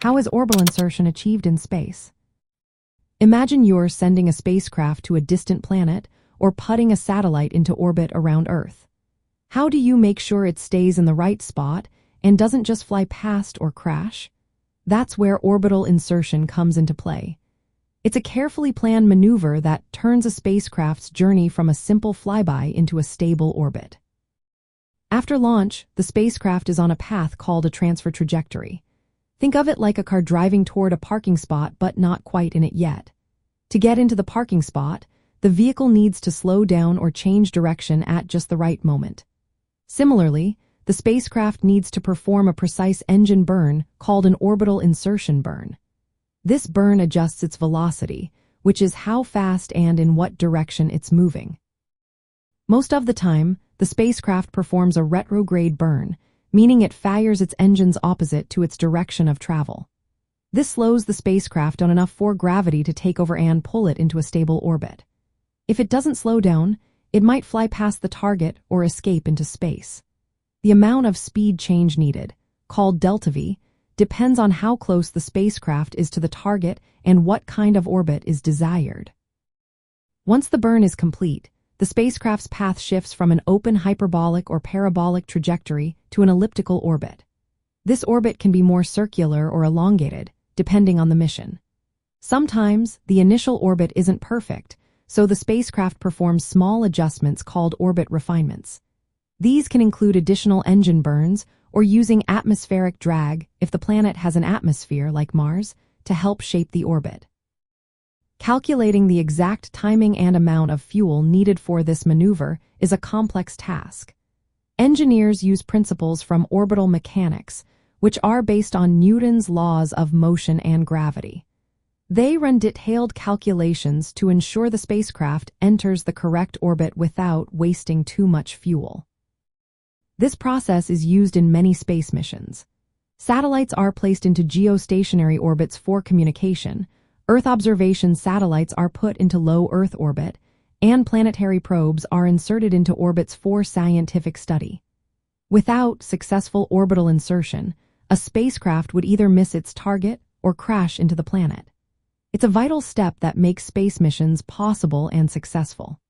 How is orbital insertion achieved in space? Imagine you're sending a spacecraft to a distant planet or putting a satellite into orbit around Earth. How do you make sure it stays in the right spot and doesn't just fly past or crash? That's where orbital insertion comes into play. It's a carefully planned maneuver that turns a spacecraft's journey from a simple flyby into a stable orbit. After launch, the spacecraft is on a path called a transfer trajectory. Think of it like a car driving toward a parking spot but not quite in it yet. To get into the parking spot, the vehicle needs to slow down or change direction at just the right moment. Similarly, the spacecraft needs to perform a precise engine burn called an orbital insertion burn. This burn adjusts its velocity, which is how fast and in what direction it's moving. Most of the time, the spacecraft performs a retrograde burn, meaning it fires its engines opposite to its direction of travel. This slows the spacecraft on enough for gravity to take over and pull it into a stable orbit. If it doesn't slow down, it might fly past the target or escape into space. The amount of speed change needed, called delta V, depends on how close the spacecraft is to the target and what kind of orbit is desired. Once the burn is complete, the spacecraft's path shifts from an open hyperbolic or parabolic trajectory to an elliptical orbit. This orbit can be more circular or elongated, depending on the mission. Sometimes, the initial orbit isn't perfect, so the spacecraft performs small adjustments called orbit refinements. These can include additional engine burns or using atmospheric drag if the planet has an atmosphere like Mars to help shape the orbit. Calculating the exact timing and amount of fuel needed for this maneuver is a complex task. Engineers use principles from orbital mechanics, which are based on Newton's laws of motion and gravity. They run detailed calculations to ensure the spacecraft enters the correct orbit without wasting too much fuel. This process is used in many space missions. Satellites are placed into geostationary orbits for communication, Earth observation satellites are put into low Earth orbit, and planetary probes are inserted into orbits for scientific study. Without successful orbital insertion, a spacecraft would either miss its target or crash into the planet. It's a vital step that makes space missions possible and successful.